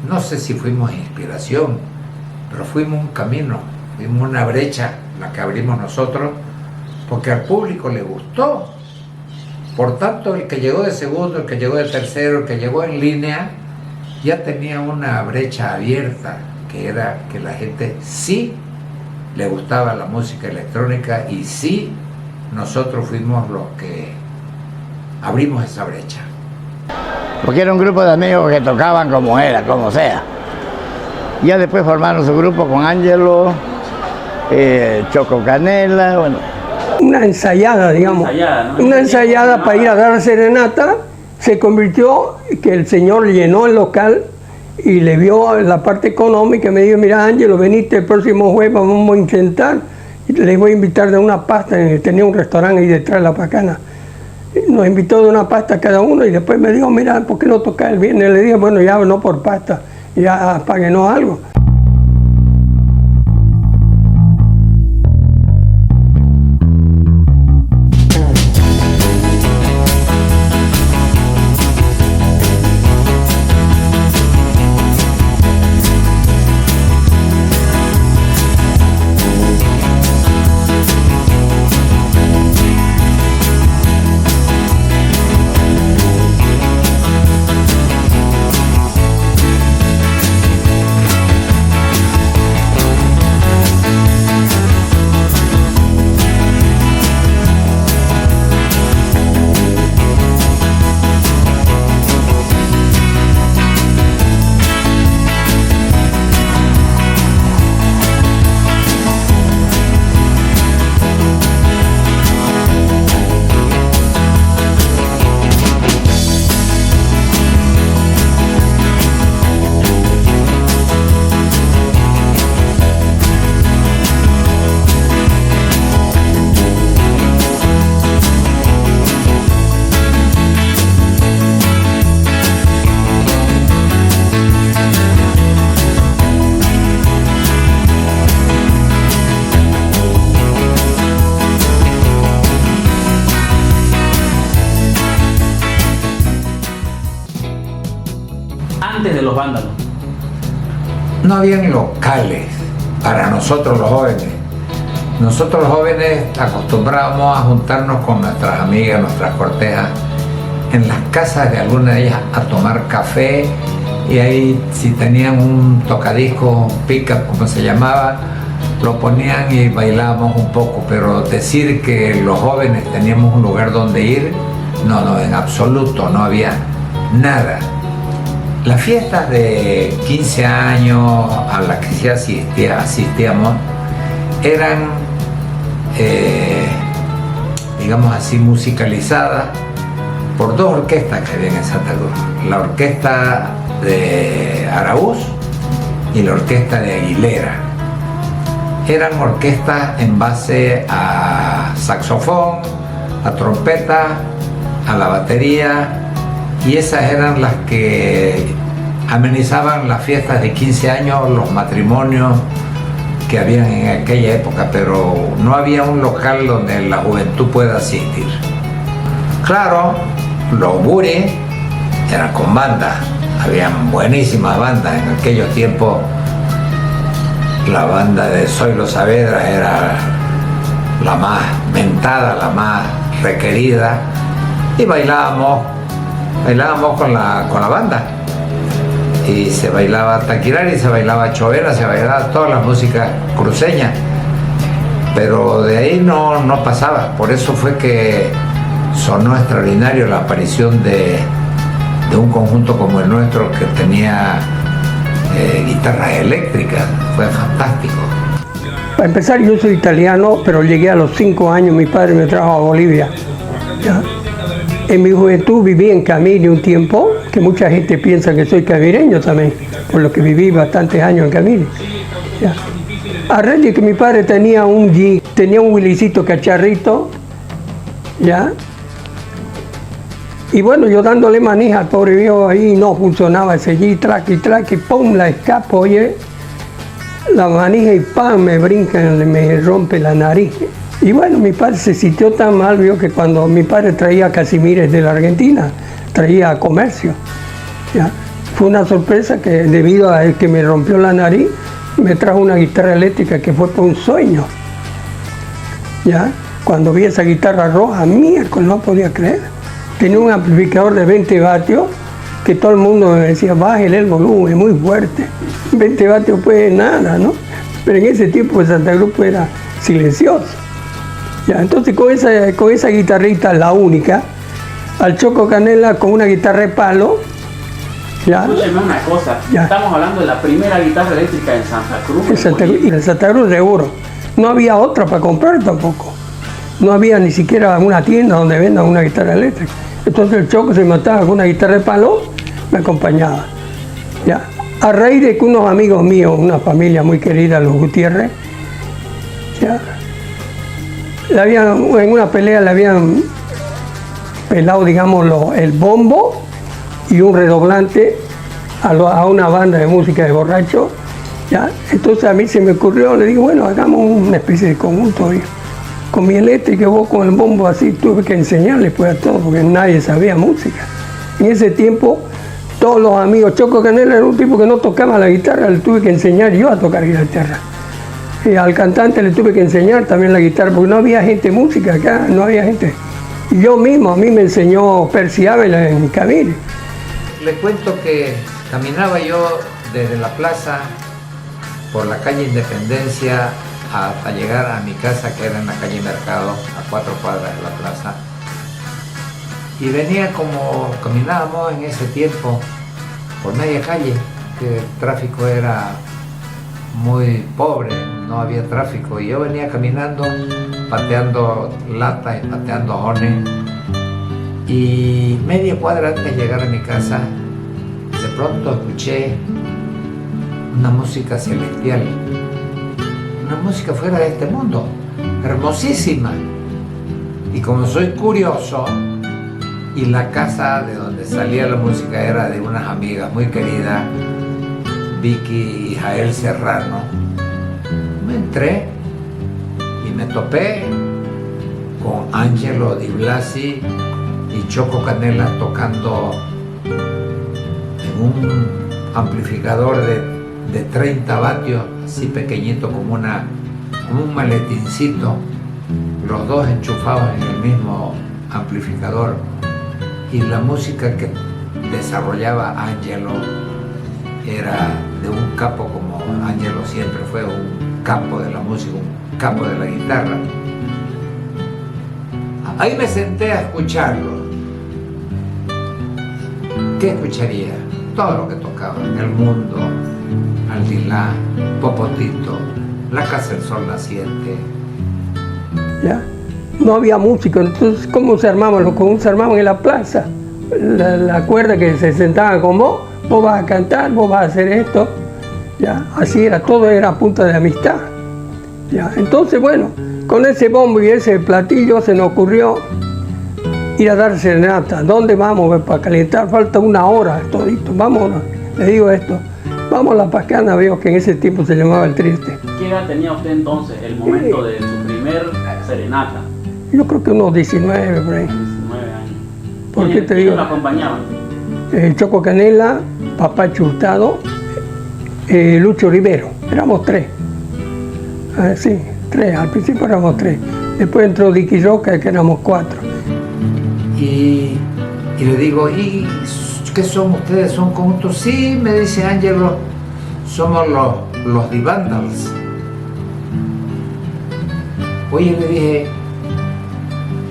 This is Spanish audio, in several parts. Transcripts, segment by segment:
no sé si fuimos inspiración, pero fuimos un camino, fuimos una brecha, la que abrimos nosotros, porque al público le gustó. Por tanto, el que llegó de segundo, el que llegó de tercero, el que llegó en línea, ya tenía una brecha abierta, que era que la gente sí le gustaba la música electrónica y sí nosotros fuimos los que abrimos esa brecha. Porque era un grupo de amigos que tocaban como era, como sea. Ya después formaron su grupo con Ángelo, Choco Canela, bueno. Una ensayada, digamos, una ensayada para ir a dar serenata. Se convirtió que el señor llenó el local y le vio la parte económica y me dijo, mira Ángelo, veniste el próximo jueves, vamos a intentar, les voy a invitar de una pasta, tenía un restaurante ahí detrás de La Pacana. Nos invitó de una pasta cada uno y después me dijo, mira, ¿por qué no toca el viernes? Le dije, bueno, ya no por pasta, ya páguenos algo. Antes de Los Vándalos. No habían locales para nosotros los jóvenes. Nosotros los jóvenes acostumbrábamos a juntarnos con nuestras amigas, nuestras cortejas, en las casas de alguna de ellas a tomar café, y ahí si tenían un tocadiscos, un pick-up como se llamaba, lo ponían y bailábamos un poco, pero decir que los jóvenes teníamos un lugar donde ir, no, en absoluto, no había nada. Las fiestas de 15 años a las que sí asistíamos eran, digamos así, musicalizadas por dos orquestas que había en Santa Cruz. La orquesta de Araúz y la orquesta de Aguilera. Eran orquestas en base a saxofón, a trompeta, a la batería, y esas eran las que amenizaban las fiestas de 15 años, los matrimonios que habían en aquella época, pero no había un local donde la juventud pueda asistir. Claro, los buris eran con bandas, habían buenísimas bandas en aquellos tiempos. La banda de Zoilo Saavedra era la más mentada, la más requerida, y bailábamos con la banda, y se bailaba taquirari, se bailaba chovera, se bailaba todas las músicas cruceñas, pero de ahí no pasaba. Por eso fue que sonó extraordinario la aparición de un conjunto como el nuestro, que tenía guitarras eléctricas. Fue fantástico. Para empezar, yo soy italiano, pero llegué a los 5 años, mi padre me trajo a Bolivia. ¿Ya? En mi juventud viví en Camiri un tiempo, que mucha gente piensa que soy camireño también, por lo que viví bastantes años en Camiri. ¿Ya? A raíz de que mi padre tenía un Jeep, tenía un Willycito cacharrito, ¿ya? Y bueno, yo dándole manija al pobre viejo ahí, no funcionaba ese Jeep, traque, pum, la escapo, oye, la manija y pam, me brinca, me rompe la nariz. Y bueno, mi padre se sintió tan mal, vio, que cuando mi padre traía casimires de la Argentina, traía comercio, ¿ya? fue una sorpresa que debido a que me rompió la nariz, me trajo una guitarra eléctrica que fue por un sueño. ¿Ya? Cuando vi esa guitarra roja, miércoles, no podía creer. Tenía un amplificador de 20 vatios que todo el mundo me decía, bájale el volumen, es muy fuerte. 20 vatios pues nada, ¿no? Pero en ese tiempo el Santa Cruz era silencioso. ¿Ya? Entonces con esa guitarrita, la única, al Choco Canela con una guitarra de palo. ¿Ya? Escúcheme una cosa, Ya. Estamos hablando de la primera guitarra eléctrica en Santa Cruz. En Santa Cruz seguro. No había otra para comprar tampoco. No había ni siquiera una tienda donde vendan una guitarra eléctrica. Entonces el Choco se mataba con una guitarra de palo, me acompañaba. ¿Ya? A raíz de que unos amigos míos, una familia muy querida, los Gutiérrez, ¿ya? En una pelea le habían pelado, digamos, el bombo y un redoblante a una banda de música de borracho. ¿Ya? Entonces a mí se me ocurrió, le digo, bueno, hagamos una especie de conjunto. Con mi eléctrica, vos con el bombo así, tuve que enseñarle pues a todos, porque nadie sabía música. En ese tiempo, todos los amigos, Choco Canela era un tipo que no tocaba la guitarra, le tuve que enseñar yo a tocar guitarra. Y al cantante le tuve que enseñar también la guitarra, porque no había gente música acá, no había gente. Y yo mismo, a mí me enseñó Percy Ávila en Camille. Le cuento que caminaba yo desde la plaza por la calle Independencia hasta llegar a mi casa, que era en la calle Mercado, a 4 cuadras de la plaza. Y venía como caminábamos en ese tiempo por media calle, que el tráfico era muy pobre, no había tráfico. Y yo venía caminando, pateando latas y pateando jones. Y media cuadra antes de llegar a mi casa, de pronto escuché una música celestial. Una música fuera de este mundo, hermosísima. Y como soy curioso, y la casa de donde salía la música era de unas amigas muy queridas, Vicky y Jael Serrano, me entré y me topé con Angelo Di Blasi y Choco Canela tocando en un amplificador de 30 vatios, así pequeñito como un maletincito, los dos enchufados en el mismo amplificador. Y la música que desarrollaba Angelo era de un capo, como Angelo siempre fue un capo de la música, un capo de la guitarra. Ahí me senté a escucharlo. ¿Qué escucharía? Todo lo que tocaba en el mundo, Aldilá, Popotito, La Casa del Sol Naciente. ¿Ya? No había música, entonces ¿cómo se armaban? Los conjuntos se armaban en la plaza. La cuerda que se sentaban con vos vas a cantar, vos vas a hacer esto. ¿Ya? Así era, todo era a punta de amistad. ¿Ya? Entonces, bueno, con ese bombo y ese platillo se nos ocurrió ir a dar serenata. ¿Dónde vamos para calentar? Falta una hora, todito. Vámonos, le digo esto. Vamos a La Pascana, veo que en ese tiempo se llamaba El Triste. ¿Qué edad tenía usted entonces, el momento de su primer serenata? Yo creo que unos 19 por ahí. 19 años. ¿Por qué te digo? ¿Quiénes lo acompañaban? Choco Canela, Papá Hurtado, Lucho Rivero. Éramos 3. Sí, 3. Al principio éramos 3. Después entró Dicky Roca, que éramos 4. Y le digo, ¿y qué son ustedes? ¿Son conjuntos? Sí, me dice Angelo, somos los The Vandals. Oye, le dije,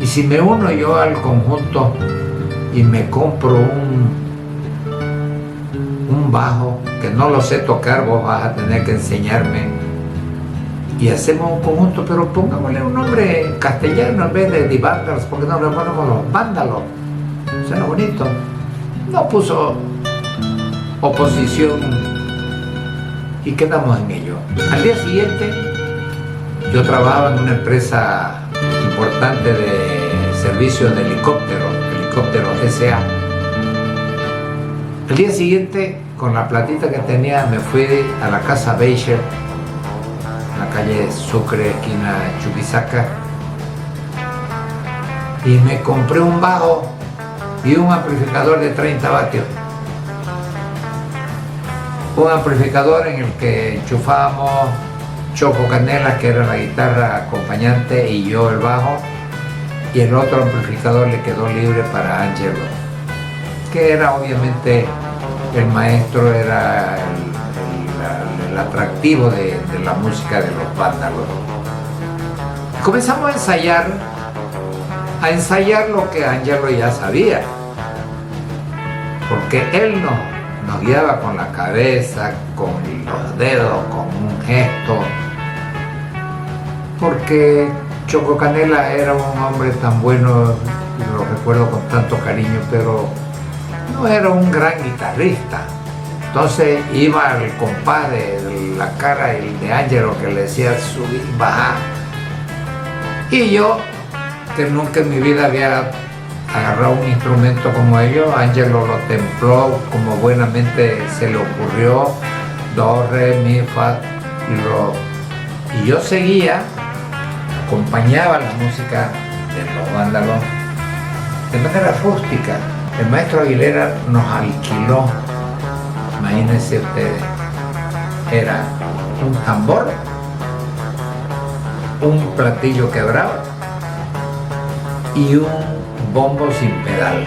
¿y si me uno yo al conjunto y me compro un bajo que no lo sé tocar, vos vas a tener que enseñarme? Y hacemos un conjunto, pero pongámosle un nombre castellano en vez de The Vandals, porque no le ponemos los vándalos. Suena bonito. No puso oposición y quedamos en ello. Al día siguiente, yo trabajaba en una empresa importante de servicios de helicópteros S.A. El día siguiente, con la platita que tenía, me fui a la casa Beischer, en la calle Sucre, esquina Chuquisaca, y me compré un bajo y un amplificador de 30 vatios. un amplificador en el que enchufábamos Choco Canela, que era la guitarra acompañante, y yo el bajo, y el otro amplificador le quedó libre para Angelo, que era obviamente el maestro, era el atractivo de la música de los Vándalos. Comenzamos a ensayar lo que Angelo ya sabía, porque él nos guiaba con la cabeza, con los dedos, con un gesto, porque Choco Canela era un hombre tan bueno, lo recuerdo con tanto cariño, pero no era un gran guitarrista. Entonces iba al compás de la cara de Angelo, que le decía subir, bajar. Y yo, que nunca en mi vida había agarrado un instrumento como ellos, Angelo lo templó como buenamente se le ocurrió, do, re, mi, fa, y yo seguía, acompañaba la música de los Vándalos de manera rústica. El maestro Aguilera nos alquiló, imagínense ustedes, era un tambor, un platillo quebrado y un bombo sin pedal.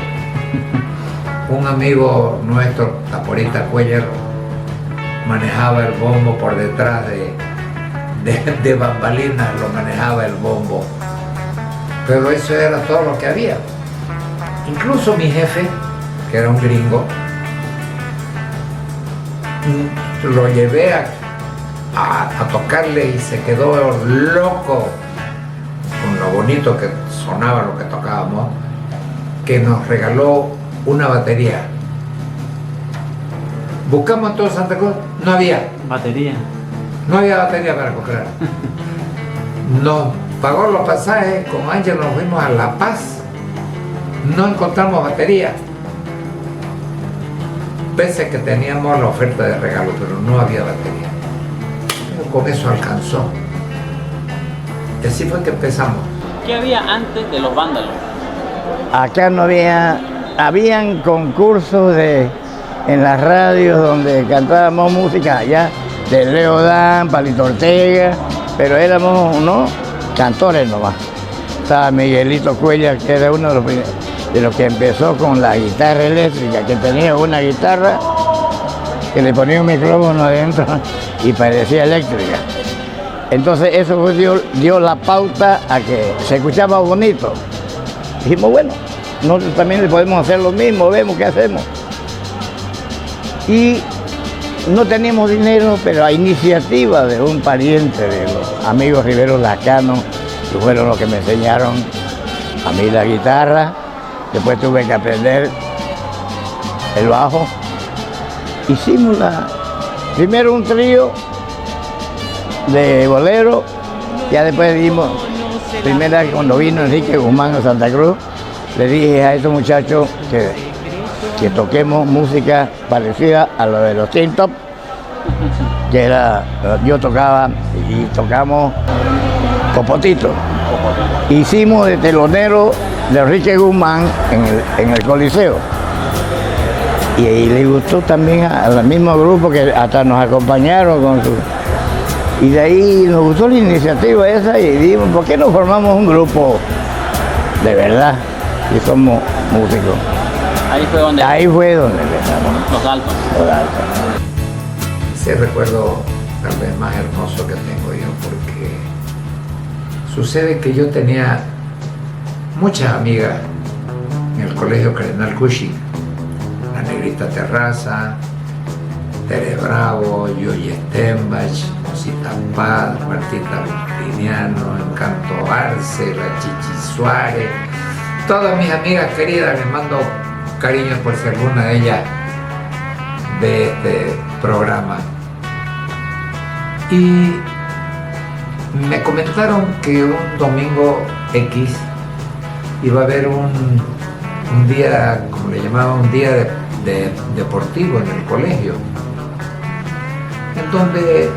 Un amigo nuestro, Taporita Cuellar, manejaba el bombo por detrás de bambalinas, lo manejaba el bombo. Pero eso era todo lo que había. Incluso mi jefe, que era un gringo, lo llevé a tocarle y se quedó loco con lo bonito que sonaba lo que tocábamos, que nos regaló una batería. Buscamos en todo Santa Cruz, no había Batería. No había batería para comprar. Nos pagó los pasajes, con Ángel nos fuimos a La Paz, no encontramos batería, pese a que teníamos la oferta de regalo, pero no había batería. Pero con eso alcanzó. Y así fue que empezamos. ¿Qué había antes de los Vándalos? Acá no habían concursos en las radios donde cantábamos música allá, de Leo Dan, Palito Ortega, pero éramos unos cantores nomás. Estaba Miguelito Cuellar, que era uno de los que empezó con la guitarra eléctrica, que tenía una guitarra que le ponía un micrófono adentro y parecía eléctrica. Entonces eso dio la pauta a que se escuchaba bonito. Dijimos, bueno, nosotros también le podemos hacer lo mismo, vemos qué hacemos. Y no teníamos dinero, pero a iniciativa de un pariente de los amigos Rivero Lascano, que fueron los que me enseñaron a mí la guitarra. Después tuve que aprender el bajo. Hicimos primero un trío de bolero, ya después dimos, primera cuando vino Enrique Guzmán a Santa Cruz, le dije a estos muchachos que toquemos música parecida a lo de los Tin Top, que era, yo tocaba y tocamos Popotito. Hicimos de telonero de Enrique Guzmán en el Coliseo. Y le gustó también al mismo grupo que hasta nos acompañaron con su... Y de ahí nos gustó la iniciativa esa y dijimos, ¿por qué no formamos un grupo de verdad? Y somos músicos. Ahí fue donde empezamos. Los Dalton. Ese recuerdo tal vez más hermoso que tengo yo, porque sucede que yo tenía muchas amigas en el colegio Cardenal Cushing, la Negrita Terraza, Tere Bravo, Yoyi Stenbach, Rosita Paz, Martita Virginiano, Encanto Arce, la Chichi Suárez, todas mis amigas queridas, les mando cariño por si alguna de ellas de este programa. Y me comentaron que un domingo X iba a haber un día, como le llamaban, un día de deportivo en el colegio, en donde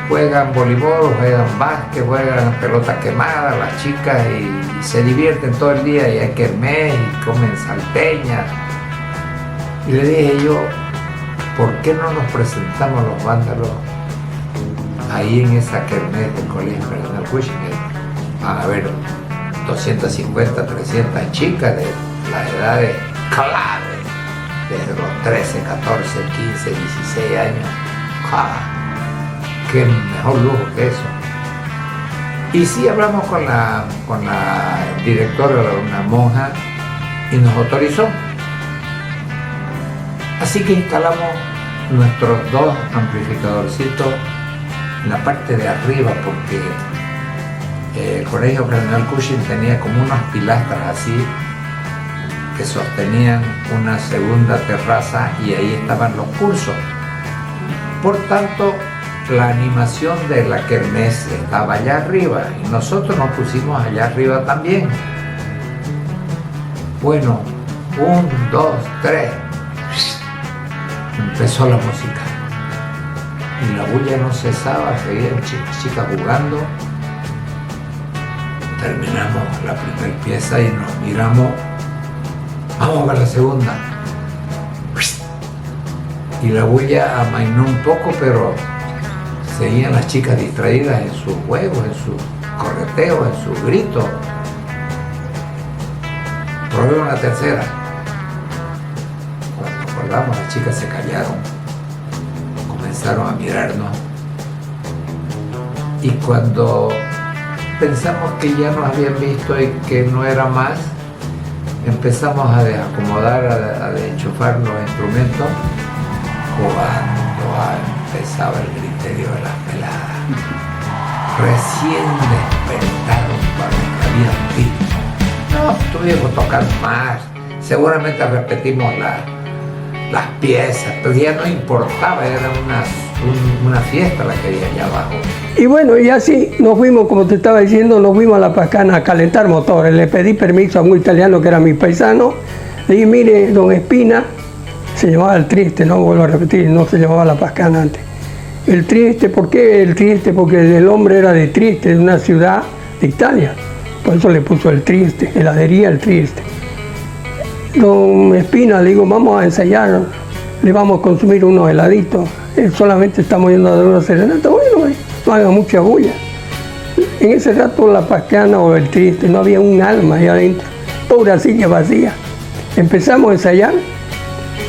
juegan voleibol, juegan básquet, juegan pelota quemada las chicas y se divierten todo el día y hay kermés y comen salteñas. Y le dije yo, ¿por qué no nos presentamos los vándalos ahí en esa kermés del Colegio Cardenal Cushing? Van a haber 250, 300 chicas de las edades clave, desde los 13, 14, 15, 16 años. ¡Ja! ¡Qué mejor lujo que eso! Y sí hablamos con la directora, una monja, y nos autorizó. Así que instalamos nuestros 2 amplificadorcitos en la parte de arriba, porque el Colegio Cardenal Cushing tenía como unas pilastras así que sostenían una segunda terraza y ahí estaban los cursos. Por tanto, la animación de la kermés estaba allá arriba y nosotros nos pusimos allá arriba también. Bueno, 1, 2, 3, empezó la música y la bulla no cesaba, seguían chicas jugando. Terminamos la primera pieza y nos miramos, vamos a la segunda. Y la bulla amainó un poco, pero seguían las chicas distraídas en sus juegos, en sus correteos, en sus gritos. Probemos la tercera. Cuando acordamos, las chicas se callaron, comenzaron a mirarnos. Y cuando pensamos que ya nos habían visto y que no era más, empezamos a desacomodar, a desenchufar los instrumentos. Cuando empezaba el griterío de las peladas, recién despertaron para lo que habían visto. No tuvimos tocar más, seguramente repetimos las piezas, pero ya no importaba, era una fiesta la que había allá abajo. Y bueno, y así nos fuimos, como te estaba diciendo, nos fuimos a La Pascana a calentar motores. Le pedí permiso a un italiano que era mi paisano, le dije, mire, don Espina, se llamaba El Triste, no vuelvo a repetir, no se llamaba La Pascana antes. El Triste, ¿por qué El Triste? Porque el hombre era de Trieste, de una ciudad de Italia. Por eso le puso El Triste, heladería El Triste. Don Espina, le digo, vamos a ensayar, le vamos a consumir unos heladitos. Solamente estamos yendo a dar una serenata. Bueno, no haga mucha bulla. En ese rato La Pascana o El Triste, no había un alma ahí adentro, pura silla vacía. Empezamos a ensayar.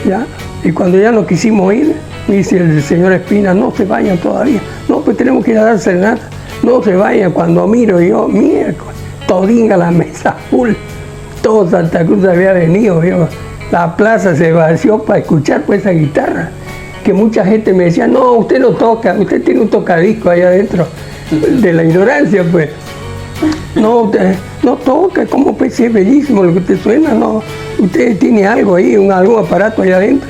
¿Ya? Y cuando ya no quisimos ir, me dice el señor Espina, no se vayan todavía. No, pues tenemos que ir a dar serenata. No se vayan. Cuando miro yo, miércoles, todinga la mesa full. Todo Santa Cruz había venido. La plaza se vació para escuchar pues esa guitarra. Que mucha gente me decía, no, usted no toca, usted tiene un tocadisco ahí adentro. De la ignorancia, pues. No, usted no toca, como pues si es bellísimo lo que te suena, no. Usted tiene algo ahí, algún aparato ahí adentro.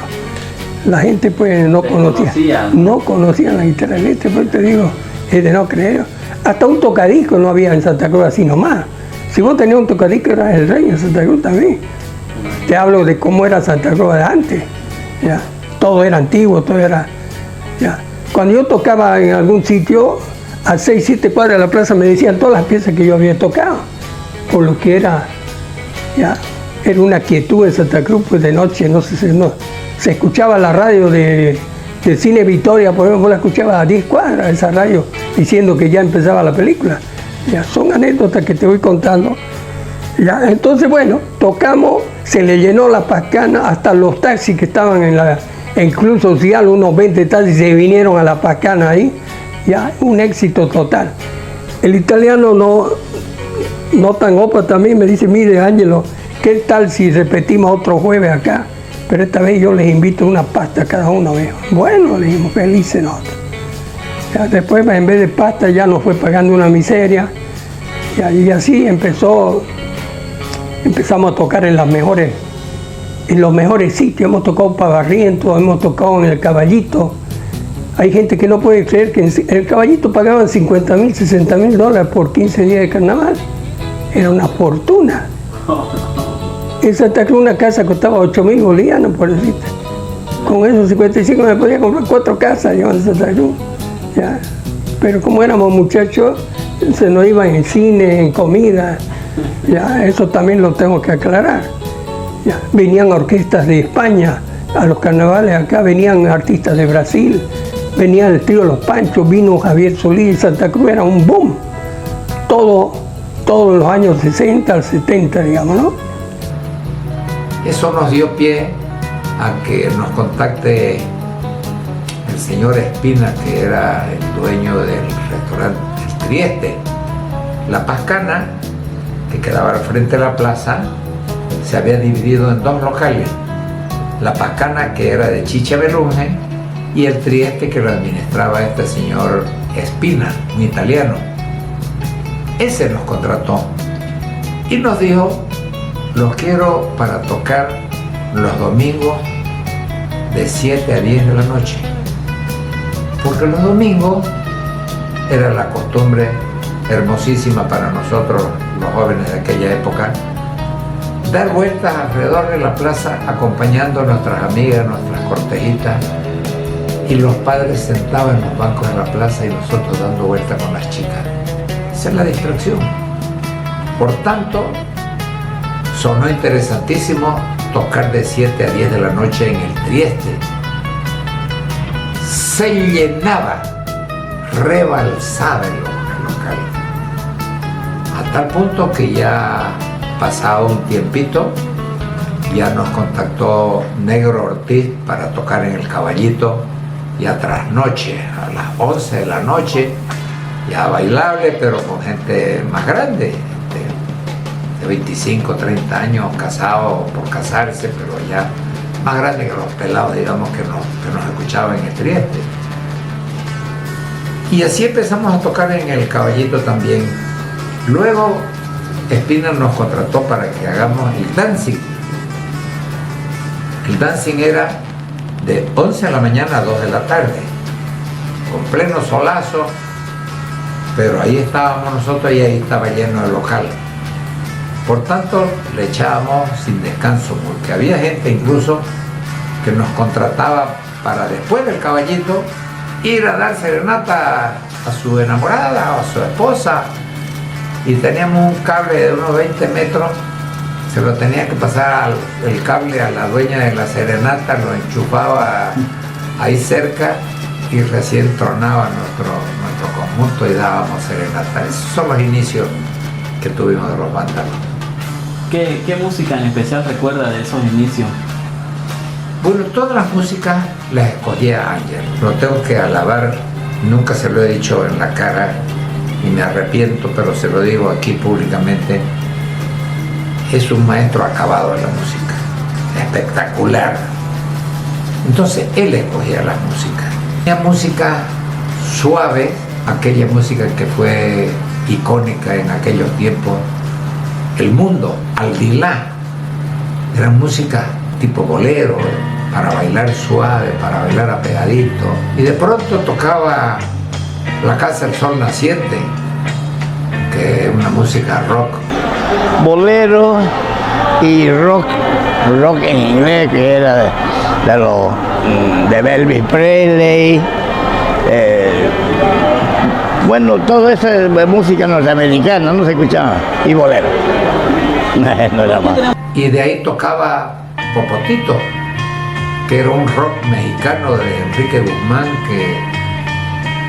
La gente pues no conocía la guitarra eléctrica, pues te digo, es de no creer. Hasta un tocadisco no había en Santa Cruz así nomás. Si vos tenías un tocadisco eras el rey en Santa Cruz también. Te hablo de cómo era Santa Cruz de antes. ¿Ya? Todo era antiguo, todo era... ¿ya? Cuando yo tocaba en algún sitio, a 6, 7 cuadras de la plaza me decían todas las piezas que yo había tocado. Por lo que era... ¿ya? Era una quietud en Santa Cruz, pues de noche se escuchaba la radio de Cine Victoria, por ejemplo, la escuchaba a 10 cuadras, esa radio, diciendo que ya empezaba la película. Ya son anécdotas que te voy contando. Ya, entonces, bueno, tocamos, se le llenó La Pascana, hasta los taxis que estaban en Club Social, unos 20 taxis se vinieron a La Pascana ahí, ya, un éxito total. El italiano no tan opa también me dice, mire Ángelo, ¿qué tal si repetimos otro jueves acá? Pero esta vez yo les invito una pasta a cada uno. Bueno, le dijimos, felices nosotros. Ya después, en vez de pasta, ya nos fue pagando una miseria. Y así empezamos a tocar en los mejores sitios. Hemos tocado para Barrientos, hemos tocado en El Caballito. Hay gente que no puede creer que en El Caballito pagaban $50,000, $60,000 por 15 días de carnaval. Era una fortuna. En Santa Cruz una casa costaba 8,000 bolivianos, por decirte. Con esos 55 me podía comprar 4 casas yo en Santa Cruz. ¿Ya? Pero como éramos muchachos, se nos iba en cine, en comida. ¿Ya? Eso también lo tengo que aclarar. ¿Ya? Venían orquestas de España, a los carnavales acá venían artistas de Brasil, venía el trío Los Panchos, vino Javier Solís de Santa Cruz, era un boom. Todos los años 60 al 70, digamos, ¿no? Eso nos dio pie a que nos contacte el señor Espina, que era el dueño del restaurante El Trieste. La Pascana, que quedaba al frente de la plaza, se había dividido en dos locales. La Pascana, que era de Chicha Belunge, y el Trieste, que lo administraba este señor Espina, un italiano. Ese nos contrató y nos dijo: los quiero para tocar los domingos de 7 a 10 de la noche. Porque los domingos era la costumbre hermosísima para nosotros, los jóvenes de aquella época, dar vueltas alrededor de la plaza acompañando a nuestras amigas, nuestras cortejitas, y los padres sentados en los bancos de la plaza y nosotros dando vueltas con las chicas. Esa es la distracción. Por tanto, sonó interesantísimo tocar de 7 a 10 de la noche en el Trieste. Se llenaba, rebalsaba el local. A tal punto que ya pasado un tiempito, ya nos contactó Negro Ortiz para tocar en el Caballito, ya trasnoche, a las 11 de la noche, ya bailable, pero con gente más grande, de 25, 30 años, casados por casarse, pero ya más grande que los pelados, digamos, que nos escuchaban en el Trieste. Y así empezamos a tocar en el Caballito también. Luego Espina nos contrató para que hagamos el dancing. El dancing era de 11 de la mañana a 2 de la tarde, con pleno solazo, pero ahí estábamos nosotros y ahí estaba lleno el local. Por tanto, le echábamos sin descanso, porque había gente incluso que nos contrataba para después del Caballito ir a dar serenata a su enamorada o a su esposa, y teníamos un cable de unos 20 metros, se lo tenía que pasar el cable a la dueña de la serenata, lo enchufaba ahí cerca y recién tronaba nuestro conjunto y dábamos serenata. Esos son los inicios que tuvimos de los Vándalos. ¿Qué música en especial recuerda de esos inicios? Bueno, todas las músicas las escogía Ángel. Lo tengo que alabar, nunca se lo he dicho en la cara y me arrepiento, pero se lo digo aquí públicamente. Es un maestro acabado en la música, espectacular. Entonces él escogía la música. Tenía música suave, aquella música que fue icónica en aquellos tiempos. El Mundo, Aldilá, era música tipo bolero, para bailar suave, para bailar apegadito. Y de pronto tocaba La Casa del Sol Naciente, que es una música rock. Bolero y rock en inglés, que era de Elvis Presley. Bueno, todo eso es música norteamericana, no se escuchaba, y bolero. No era más. Y de ahí tocaba Popotito, que era un rock mexicano de Enrique Guzmán, que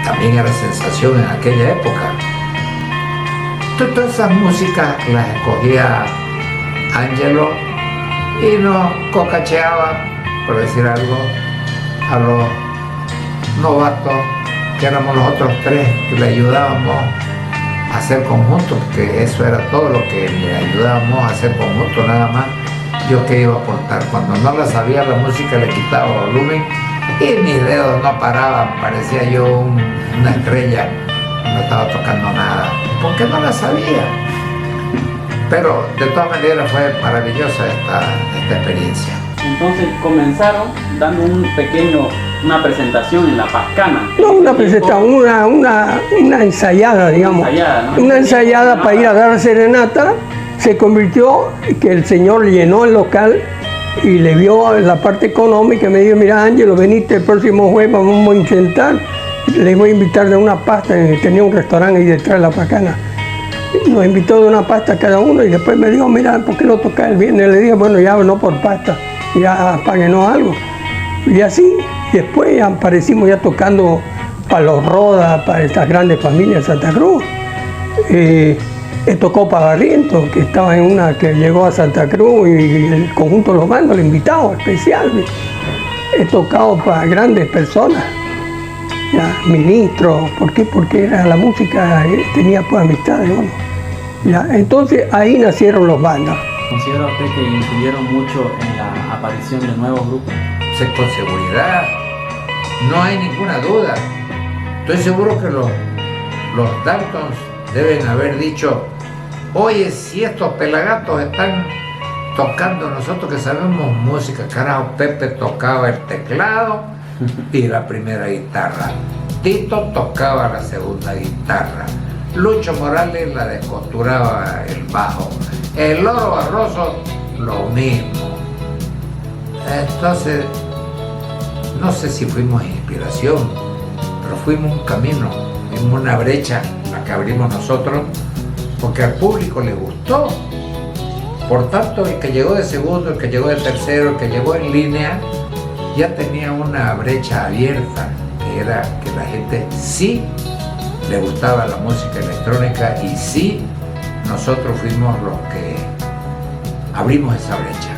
también era sensación en aquella época. Todas esas músicas las escogía Ángelo y nos cocacheaba, por decir algo, a los novatos, que éramos los otros tres, que le ayudábamos a hacer conjunto, porque eso era todo lo que le ayudábamos a hacer conjunto, nada más. Yo que iba a aportar, cuando no la sabía la música le quitaba volumen y mis dedos no paraban, parecía yo una estrella, no estaba tocando nada, porque no la sabía. Pero de todas maneras fue maravillosa esta experiencia. Entonces comenzaron dando una presentación en La Pascana. No, una presentación, una ensayada, digamos. ¿No? Una ensayada para ir a dar serenata. Se convirtió que el señor llenó el local y le vio la parte económica y me dijo: mira, Ángelo, venite el próximo jueves, vamos a intentar. Les voy a invitar de una pasta, tenía un restaurante ahí detrás de La Pascana. Nos invitó de una pasta cada uno y después me dijo: mira, ¿por qué no toca el viernes? Le dije: bueno, ya no por pasta, ya páguenos algo. Y así, después aparecimos ya tocando para los Rodas, para estas grandes familias de Santa Cruz. Tocó para Barrientos, que estaba en una que llegó a Santa Cruz y el conjunto Los Vándalos, invitados especiales. He tocado para grandes personas, ya, ministros, ¿por qué? Porque era la música, tenía pues amistades, ¿no? Ya, entonces ahí nacieron Los Vándalos. ¿Considera usted que influyeron mucho en la aparición de nuevos grupos? Con seguridad, no hay ninguna duda. Estoy seguro que los Daltons deben haber dicho: oye, si estos pelagatos están tocando, nosotros que sabemos música, carajo, Pepe tocaba el teclado y la primera guitarra, Tito tocaba la segunda guitarra, Lucho Morales la descosturaba el bajo, el Loro Barroso lo mismo. Entonces, no sé si fuimos inspiración, pero fuimos un camino, fuimos una brecha, la que abrimos nosotros, porque al público le gustó. Por tanto, el que llegó de segundo, el que llegó de tercero, el que llegó en línea, ya tenía una brecha abierta, que era que la gente sí le gustaba la música electrónica y sí nosotros fuimos los que abrimos esa brecha.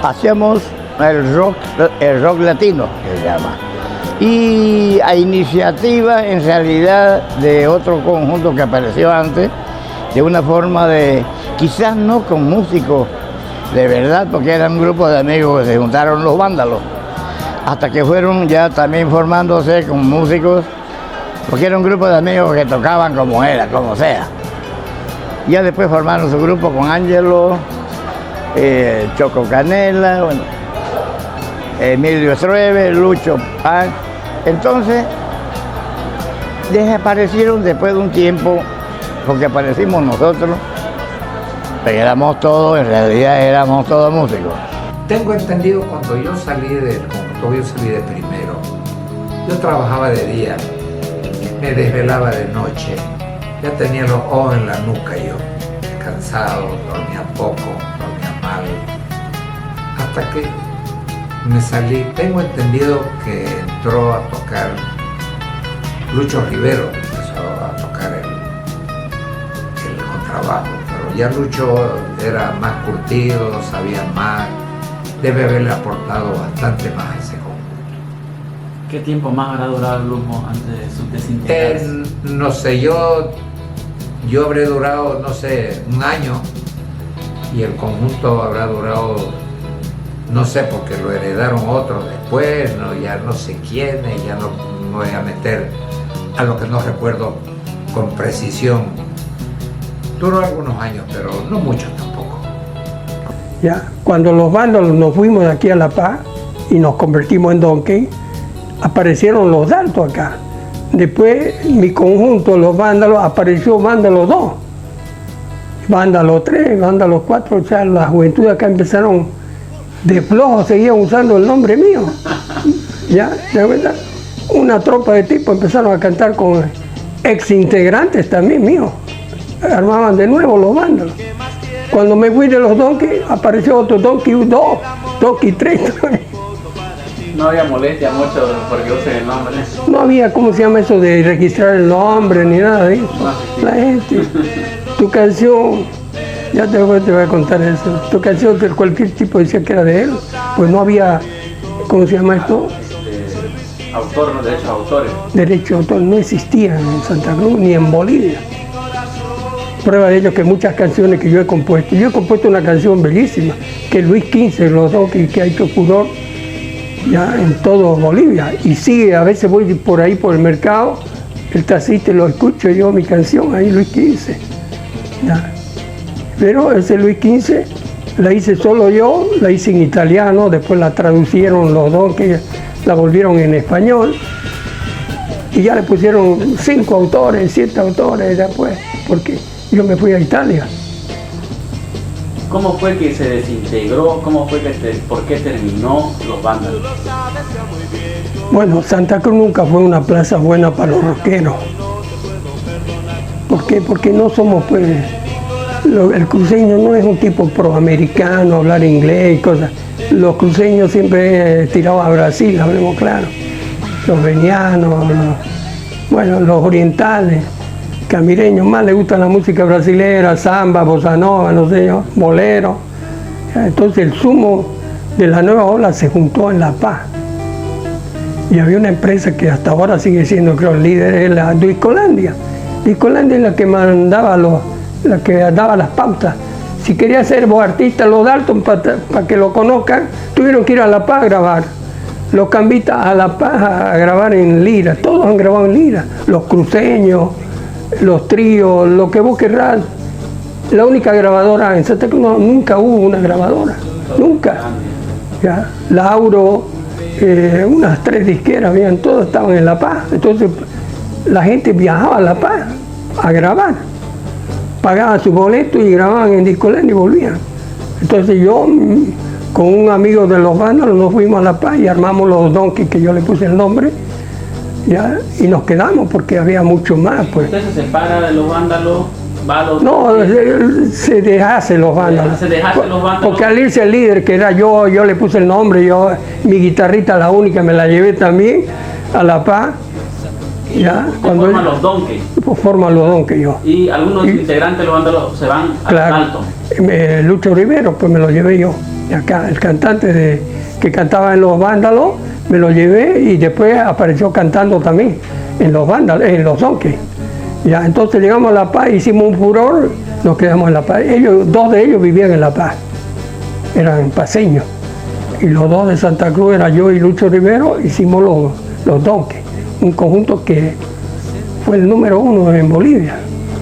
Hacíamos el rock latino, que se llama. Y a iniciativa, en realidad, de otro conjunto que apareció antes, de una forma de, quizás no con músicos de verdad, porque eran un grupo de amigos que se juntaron Los Vándalos, hasta que fueron ya también formándose con músicos, porque era un grupo de amigos que tocaban como era, como sea. Ya después formaron su grupo con Ángelo, Choco Canela, bueno, Emilio Strueve, Lucho Pan. Entonces desaparecieron después de un tiempo, porque aparecimos nosotros, pero éramos todos, en realidad éramos todos músicos. Tengo entendido, cuando yo salí del conjunto, yo salí de primero, yo trabajaba de día, me desvelaba de noche, ya tenía los ojos en la nuca yo, cansado, dormía poco, dormía mal, hasta que me salí. Tengo entendido que entró a tocar Lucho Rivero, empezó a tocar el contrabajo, pero ya Lucho era más curtido, sabía más, debe haberle aportado bastante más a ese conjunto. ¿Qué tiempo más habrá durado el grupo antes de su desintegración? No sé, yo habré durado, no sé, un año, y el conjunto habrá durado, no sé, porque lo heredaron otros después, no, ya no sé quiénes, ya no me voy a meter a lo que no recuerdo con precisión. Duró algunos años, pero no muchos tampoco. Ya, cuando Los Vándalos nos fuimos de aquí a La Paz y nos convertimos en Donkey, aparecieron los Daltons acá. Después mi conjunto, Los Vándalos, apareció Vándalos 2, Vándalos 3, Vándalos 4, o sea, la juventud acá empezaron de flojo, seguían usando el nombre mío. Ya, de verdad, una tropa de tipos empezaron a cantar con ex integrantes también míos, armaban de nuevo Los Vándalos. Cuando me fui de los Donkey, apareció otro Donkey 2, Donkey 3 también. No había molestia mucho porque usen el nombre. No había, ¿cómo se llama eso de registrar el nombre ni nada de eso? La gente, tu canción, ya te voy a contar eso, tu canción que cualquier tipo decía que era de él, pues no había, ¿cómo se llama esto? Autor, no, derechos de autores. Derechos de autor no existían en Santa Cruz ni en Bolivia. Prueba de ello que muchas canciones que yo he compuesto una canción bellísima, que Luis XV, los dos que ha hecho furor ya en todo Bolivia, y sigue, a veces voy por ahí por el mercado, el taxista lo escucho yo, mi canción ahí, Luis XV. Ya. Pero ese Luis XV la hice solo yo, la hice en italiano, después la traducieron los dos que la volvieron en español, y ya le pusieron 5 autores, 7 autores después, porque yo me fui a Italia. ¿Cómo fue que se desintegró? ¿Cómo fue por qué terminó Los Vándalos? Bueno, Santa Cruz nunca fue una plaza buena para los rockeros. ¿Por qué? Porque no somos, pues, el cruceño no es un tipo proamericano, hablar inglés y cosas. los cruceños siempre tiraban a Brasil, hablemos claro. Los venianos, bueno, los orientales, camireños, más les gusta la música brasilera, samba, bossa nova, no sé yo, bolero. Entonces el zumo de la nueva ola se juntó en La Paz. Y había una empresa que hasta ahora sigue siendo, creo, el líder, es la Discolandia. Discolandia es la que mandaba la que daba las pautas. Si quería ser vos artista, los Dalton, para que lo conozcan, tuvieron que ir a La Paz a grabar. Los cambistas a La Paz a grabar en lira, todos han grabado en lira. Los cruceños, los tríos, lo que vos querrás. La única grabadora en Santa Cruz, nunca hubo una grabadora, nunca. ¿Ya? Lauro, unas 3 disqueras, habían, todos estaban en La Paz. Entonces la gente viajaba a La Paz a grabar. Pagaban su boleto y grababan en Discolandia y volvían. Entonces yo, con un amigo de los Vándalos, nos fuimos a La Paz y armamos los Donkeys, que yo le puse el nombre, ¿ya? Y nos quedamos porque había mucho más. Pues. ¿Usted se separa de los Vándalos? No, se dejase los Vándalos. Se dejase los Vándalos. Porque al irse el líder, que era yo le puse el nombre, mi guitarrita, la única, me la llevé también a La Paz. Ya, cuando forman los Donkeys. Forman los Donkeys yo. Y algunos integrantes de los Vándalos se van claro, al alto. Lucho Rivero, pues me lo llevé yo. Y acá, el cantante que cantaba en los Vándalos, me lo llevé y después apareció cantando también en los Vándalos, en los Donkeys. Ya, entonces llegamos a La Paz, hicimos un furor, nos quedamos en La Paz. Dos de ellos vivían en La Paz, eran paseños. Y los dos de Santa Cruz, era yo y Lucho Rivero, hicimos los Donkeys, un conjunto que fue el número 1 en Bolivia.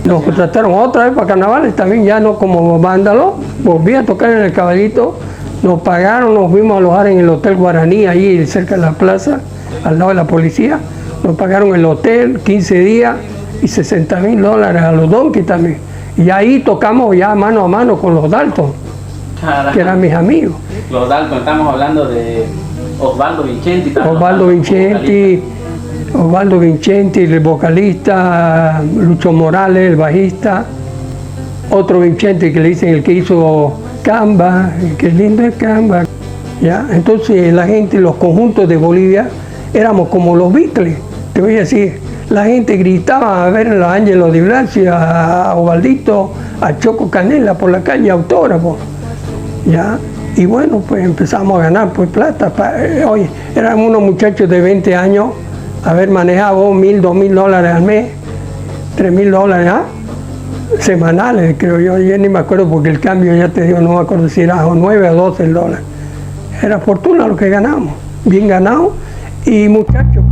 Nos contrataron otra vez para carnavales, también ya no como Vándalo, volví a tocar en el Caballito, nos pagaron, nos fuimos a alojar en el Hotel Guaraní, ahí cerca de la plaza, al lado de la policía, nos pagaron el hotel, 15 días y $60,000 a los Donkeys también. Y ahí tocamos ya mano a mano con los Dalton, que eran mis amigos. Los Dalton, estamos hablando de Osvaldo Vincenti. Osvaldo Vincenti, el vocalista, Lucho Morales, el bajista, otro Vincenti que le dicen el que hizo Camba, que lindo es Camba. ¿Ya? Entonces la gente, los conjuntos de Bolivia, éramos como los Beatles, te voy a decir, la gente gritaba a ver a los Ángelos Di Blasio, a Osvaldito, a Choco Canela por la calle, autógrafo. ¿Ya? Y bueno, pues empezamos a ganar pues plata. Oye, eran unos muchachos de 20 años, haber manejado $1,000, $2,000 al mes, $3,000, ¿ah? Semanales, creo yo ni me acuerdo porque el cambio, ya te digo, no me acuerdo si era $9 o $12. Era fortuna lo que ganamos, bien ganado, y muchachos